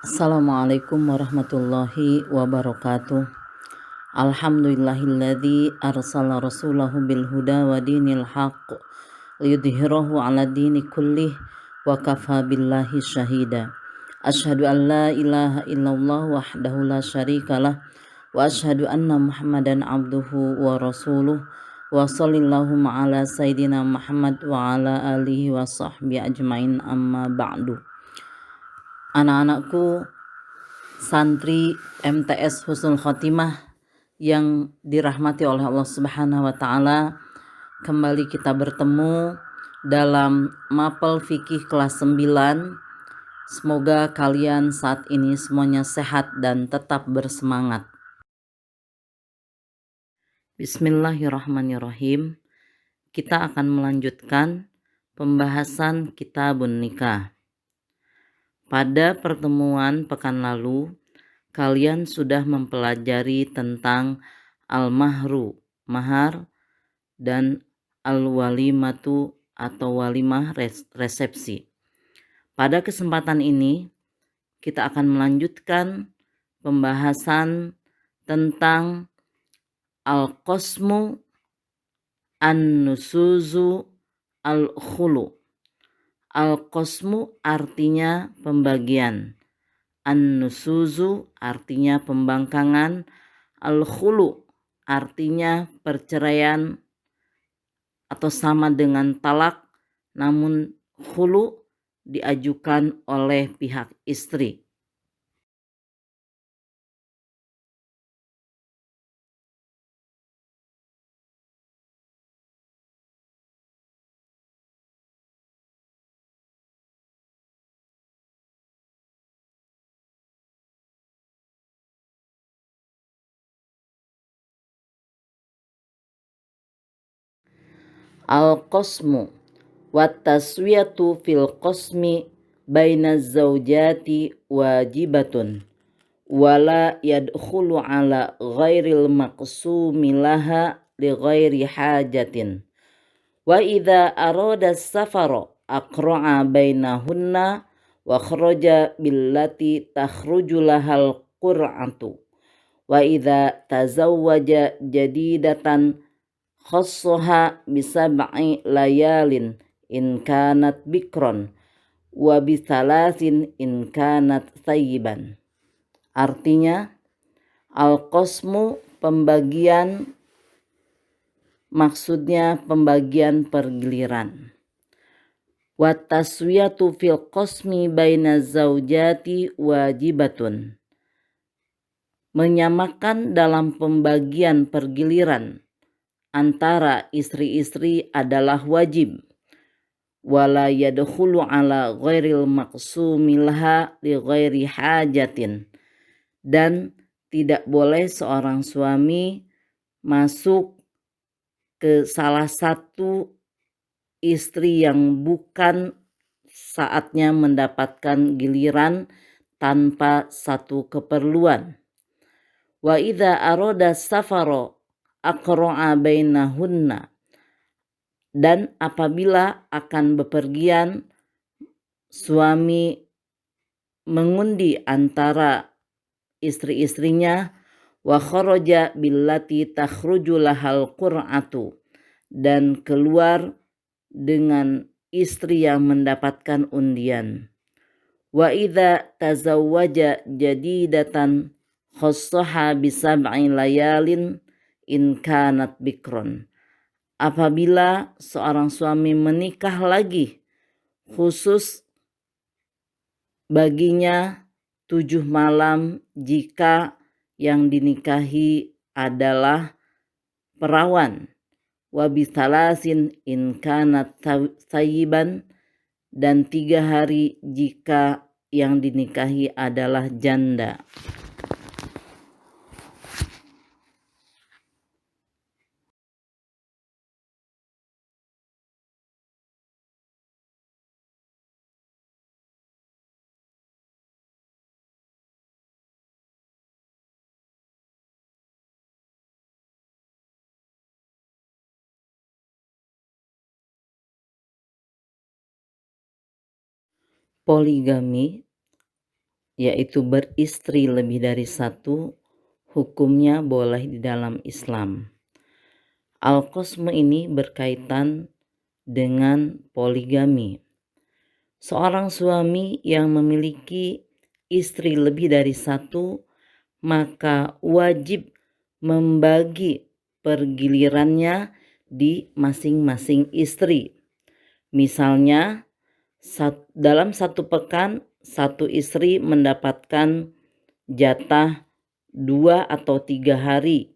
Assalamualaikum warahmatullahi wabarakatuh. Alhamdulillahilladzi arsala rasulahu bil huda wa dinil haqq liyudhhirahu 'ala dini kullih wa kafa billahi syahida. Asyhadu an la ilaha illallah wahdahu la syarikalah wa asyhadu anna Muhammadan abduhu wa rasuluh wa sallallahu ala sayyidina Muhammad wa ala alihi wa sahbihi ajmain amma ba'du. Anak-anakku santri MTS Husnul Khotimah yang dirahmati oleh Allah Subhanahu wa taala, kembali kita bertemu dalam Mapel Fikih kelas 9. Semoga kalian saat ini semuanya sehat dan tetap bersemangat. Bismillahirrahmanirrahim. Kita akan melanjutkan pembahasan Kitabun Nikah. Pada pertemuan pekan lalu, kalian sudah mempelajari tentang al-mahru, mahar, dan al-walimatu atau walimah resepsi. Pada kesempatan ini, kita akan melanjutkan pembahasan tentang al-qasmu, an-nusuzu, al-khulu. Al-qasmu artinya pembagian, an-nusuzu artinya pembangkangan, al-khulu artinya perceraian atau sama dengan talak, namun khulu diajukan oleh pihak istri. Al-qasmu wa taswiyatu fil qasmi baina zaujati wajibatun wala yadkhulu ala ghairil maqsumi laha li ghairi hajatin wa idza arada safara aqra'a bainahunna wa kharaja billati takhruju lahal qur'atu wa idza tazawwaja jadidatan khassaha bisab'i layalin in kanat bikron wa bisalasin in kanat thayyiban. Artinya, al-qasmu pembagian, maksudnya pembagian pergiliran. Wa taswiyatu fil qasmi baina zaujati wajibatun. Menyamakan dalam pembagian pergiliran antara istri-istri adalah wajib. Wala yadkhulu ala ghairil maqsumi laha li ghairi hajatin. Dan tidak boleh seorang suami masuk ke salah satu istri yang bukan saatnya mendapatkan giliran tanpa satu keperluan. Wa idza arada safaro aqra'a bainahunna. Dan apabila akan bepergian, suami mengundi antara istri-istrinya, wa kharaja billati takhruju lahal qur'atu, dan keluar dengan istri yang mendapatkan undian. Wa idza tazawwaja jadidatan khassaha bisab'i layalin in kanat bikron. Apabila seorang suami menikah lagi, khusus baginya 7 malam jika yang dinikahi adalah perawan. Wa bisalasin in kanat thayyiban, dan 3 hari jika yang dinikahi adalah janda. Poligami yaitu beristri lebih dari satu, hukumnya boleh di dalam Islam. Al-qasmu ini berkaitan dengan poligami. Seorang suami yang memiliki istri lebih dari satu, maka wajib membagi pergilirannya di masing-masing istri. Misalnya, dalam satu pekan, satu istri mendapatkan jatah 2 atau 3 hari,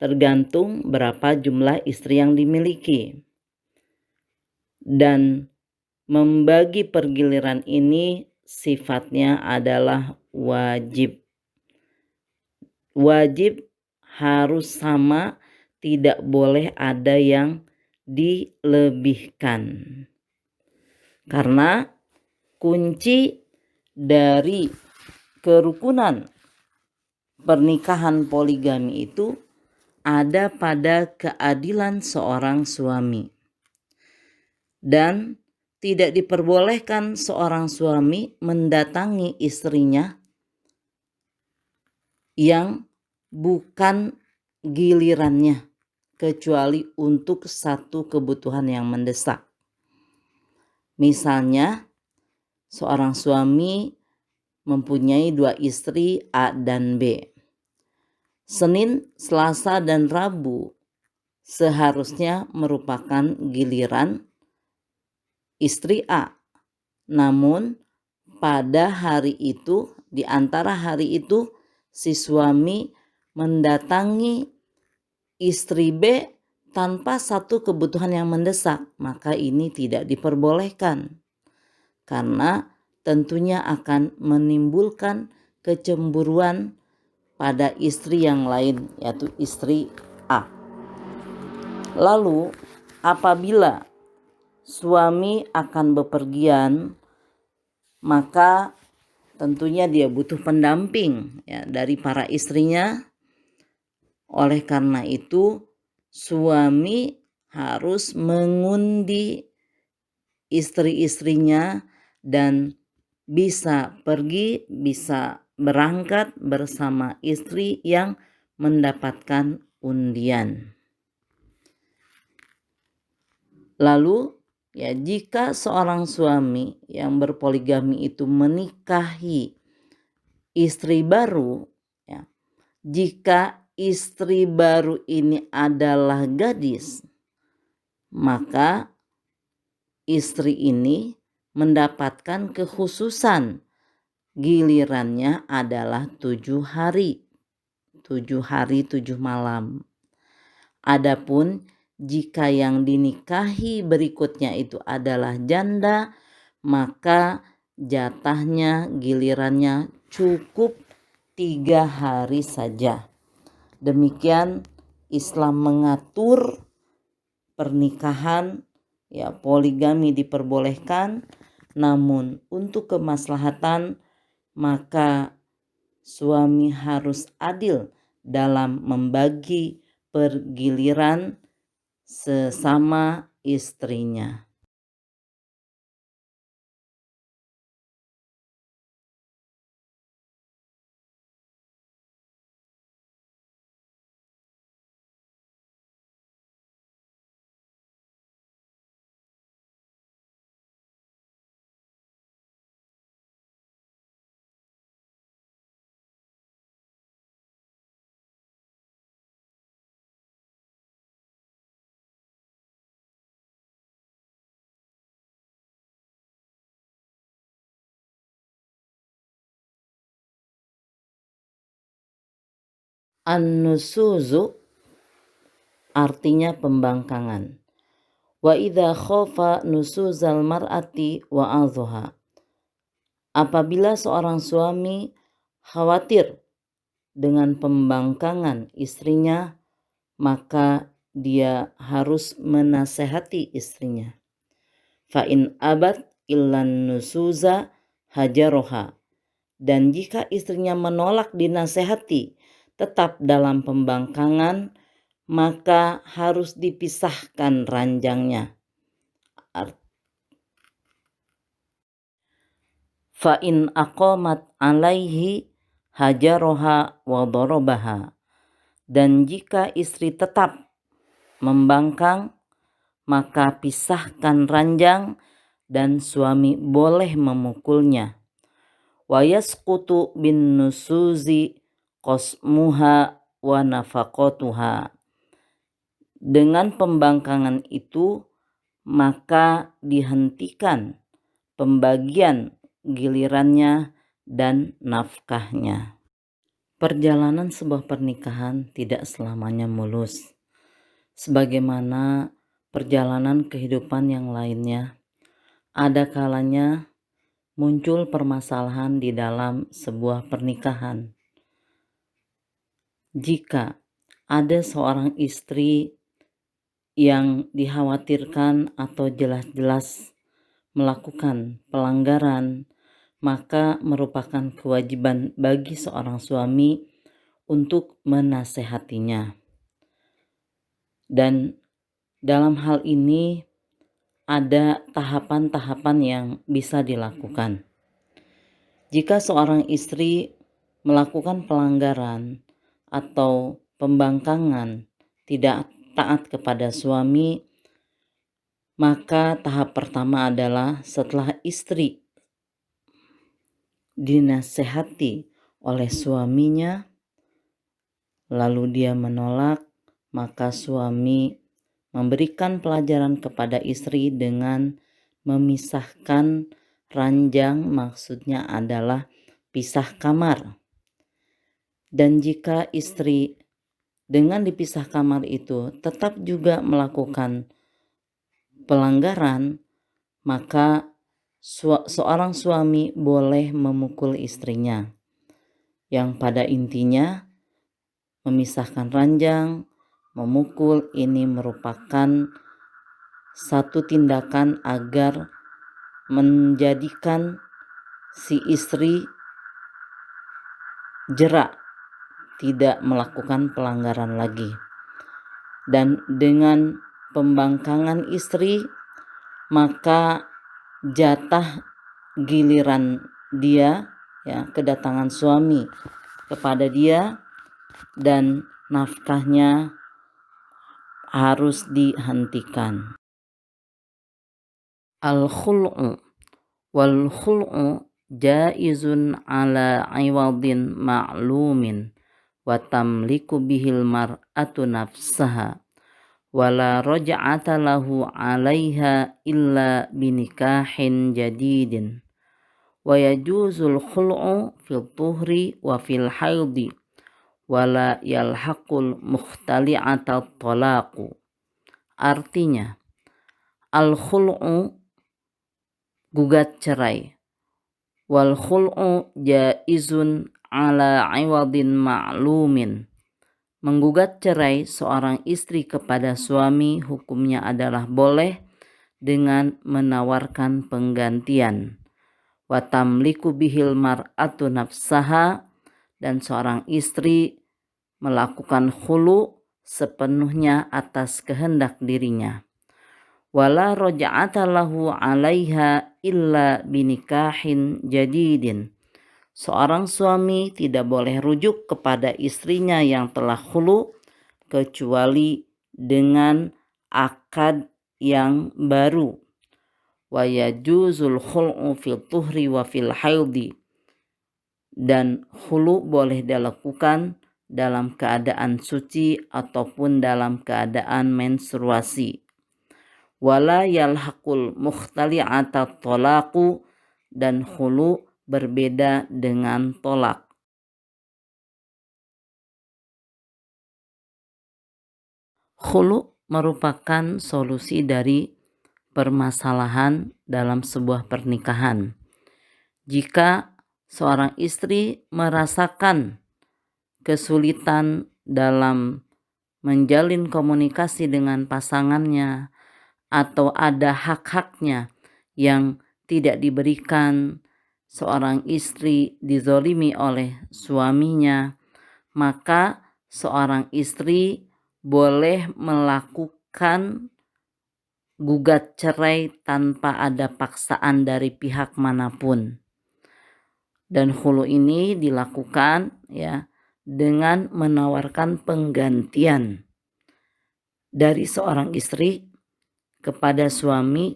tergantung berapa jumlah istri yang dimiliki. Dan membagi pergiliran ini sifatnya adalah wajib. Wajib harus sama, tidak boleh ada yang dilebihkan. Karena kunci dari kerukunan pernikahan poligami itu ada pada keadilan seorang suami. Dan tidak diperbolehkan seorang suami mendatangi istrinya yang bukan gilirannya, kecuali untuk satu kebutuhan yang mendesak. Misalnya, seorang suami mempunyai 2 istri A dan B. Senin, Selasa, dan Rabu seharusnya merupakan giliran istri A. Namun pada hari itu, di antara hari itu, si suami mendatangi istri B tanpa satu kebutuhan yang mendesak, maka ini tidak diperbolehkan. Karena tentunya akan menimbulkan kecemburuan pada istri yang lain, yaitu istri A. Lalu apabila suami akan bepergian, maka tentunya dia butuh pendamping ya, dari para istrinya. Oleh karena itu, suami harus mengundi istri-istrinya dan bisa pergi, bisa berangkat bersama istri yang mendapatkan undian. Lalu ya, jika seorang suami yang berpoligami itu menikahi istri baru, ya, jika istri baru ini adalah gadis, maka istri ini mendapatkan kekhususan. Gilirannya adalah 7 hari, 7 hari 7 malam. Adapun jika yang dinikahi berikutnya itu adalah janda, maka jatahnya, gilirannya cukup 3 hari saja. Demikian Islam mengatur pernikahan, ya, poligami diperbolehkan, namun untuk kemaslahatan maka suami harus adil dalam membagi pergiliran sesama istrinya. An-nusuzu artinya pembangkangan. Wa idza khafa nusuzal mar'ati wa adhuha. Apabila seorang suami khawatir dengan pembangkangan istrinya, maka dia harus menasehati istrinya. Fa in abad illan nusuza hajaroha. Dan jika istrinya menolak dinasehati, tetap dalam pembangkangan, maka harus dipisahkan ranjangnya. fa in aqamat alaihi hajaroha wa darabaha. Dan jika istri tetap membangkang, maka pisahkan ranjang dan suami boleh memukulnya. Wa yasqutu bin nusuzi qasmuha wa nafaqatuha. Dengan pembangkangan itu maka dihentikan pembagian gilirannya dan nafkahnya. Perjalanan sebuah pernikahan tidak selamanya mulus. Sebagaimana perjalanan kehidupan yang lainnya, ada kalanya muncul permasalahan di dalam sebuah pernikahan. Jika ada seorang istri yang dikhawatirkan atau jelas-jelas melakukan pelanggaran, maka merupakan kewajiban bagi seorang suami untuk menasehatinya. Dan dalam hal ini ada tahapan-tahapan yang bisa dilakukan. Jika seorang istri melakukan pelanggaran atau pembangkangan, tidak taat kepada suami, maka tahap pertama adalah setelah istri dinasehati oleh suaminya, lalu dia menolak, maka suami memberikan pelajaran kepada istri dengan memisahkan ranjang, maksudnya adalah pisah kamar. Dan jika istri dengan dipisah kamar itu tetap juga melakukan pelanggaran, maka seorang suami boleh memukul istrinya, yang pada intinya memisahkan ranjang, memukul ini merupakan satu tindakan agar menjadikan si istri jerak, tidak melakukan pelanggaran lagi. Dan dengan pembangkangan istri, maka jatah giliran dia, ya, kedatangan suami kepada dia dan nafkahnya harus dihentikan. Al-khul'u wal khul'u jaizun ala iwadin ma'lumin wa tamliku bihil mar'atu nafsaha wala raj'ata lahu 'alaiha illa binikahin jadidin wa yajuzul khul'u fil tuhri wa fil haidi wala yalhaqul mukhtali'ata talaqu. Artinya, al-khul'u gugat cerai, wal khul'u jaizun ala 'iwadin ma'lumin. Menggugat cerai seorang istri kepada suami hukumnya adalah boleh dengan menawarkan penggantian. Wa tamliku bihil mar'atu nafsaha, dan seorang istri melakukan khulu sepenuhnya atas kehendak dirinya. Wala raja'ata lahu 'alaiha illa binikahin jadidin. Seorang suami tidak boleh rujuk kepada istrinya yang telah khulu kecuali dengan akad yang baru. Wa yajuzul khul'u fil tuhri wa fil haidi. Dan khulu boleh dilakukan dalam keadaan suci ataupun dalam keadaan menstruasi. Wala yalhaqul mukhtali'ata talaqu, dan khulu berbeda dengan tolak. Khulu merupakan solusi dari permasalahan dalam sebuah pernikahan. Jika seorang istri merasakan kesulitan dalam menjalin komunikasi dengan pasangannya atau ada hak-haknya yang tidak diberikan, seorang istri dizolimi oleh suaminya, maka seorang istri boleh melakukan gugat cerai tanpa ada paksaan dari pihak manapun. Dan khulu ini dilakukan ya dengan menawarkan penggantian dari seorang istri kepada suami,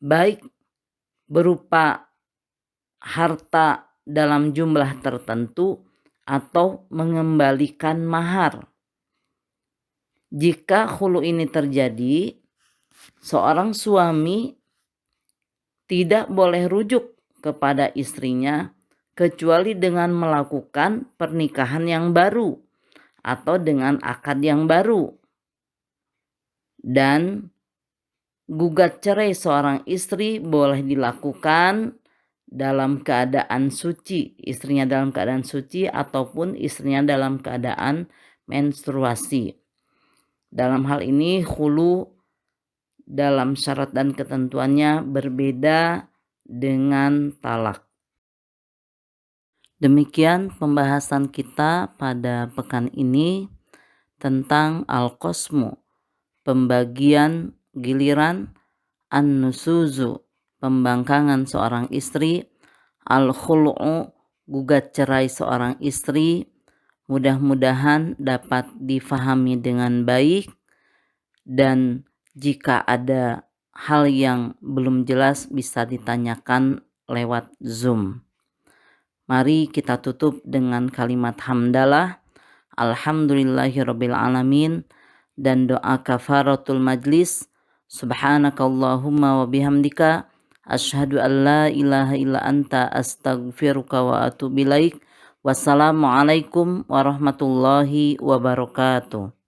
baik berupa harta dalam jumlah tertentu atau mengembalikan mahar. Jika khulu ini terjadi, seorang suami tidak boleh rujuk kepada istrinya kecuali dengan melakukan pernikahan yang baru atau dengan akad yang baru. Dan gugat cerai seorang istri boleh dilakukan dalam keadaan suci, istrinya dalam keadaan suci ataupun istrinya dalam keadaan menstruasi. Dalam hal ini khulu dalam syarat dan ketentuannya berbeda dengan talak. Demikian pembahasan kita pada pekan ini tentang al-qasmu, pembagian giliran, an-nusuzu, pembangkangan seorang istri, al-khul'u, gugat cerai seorang istri. Mudah-mudahan dapat difahami dengan baik, dan jika ada hal yang belum jelas bisa ditanyakan lewat Zoom. Mari kita tutup dengan kalimat hamdalah, alhamdulillahirabbil alamin, dan doa kafaratul majlis, subhanakallahumma wa bihamdika asyhadu an la ilaha illa anta astaghfiruka wa atubu ilaik. Wassalamualaikum warahmatullahi wabarakatuh.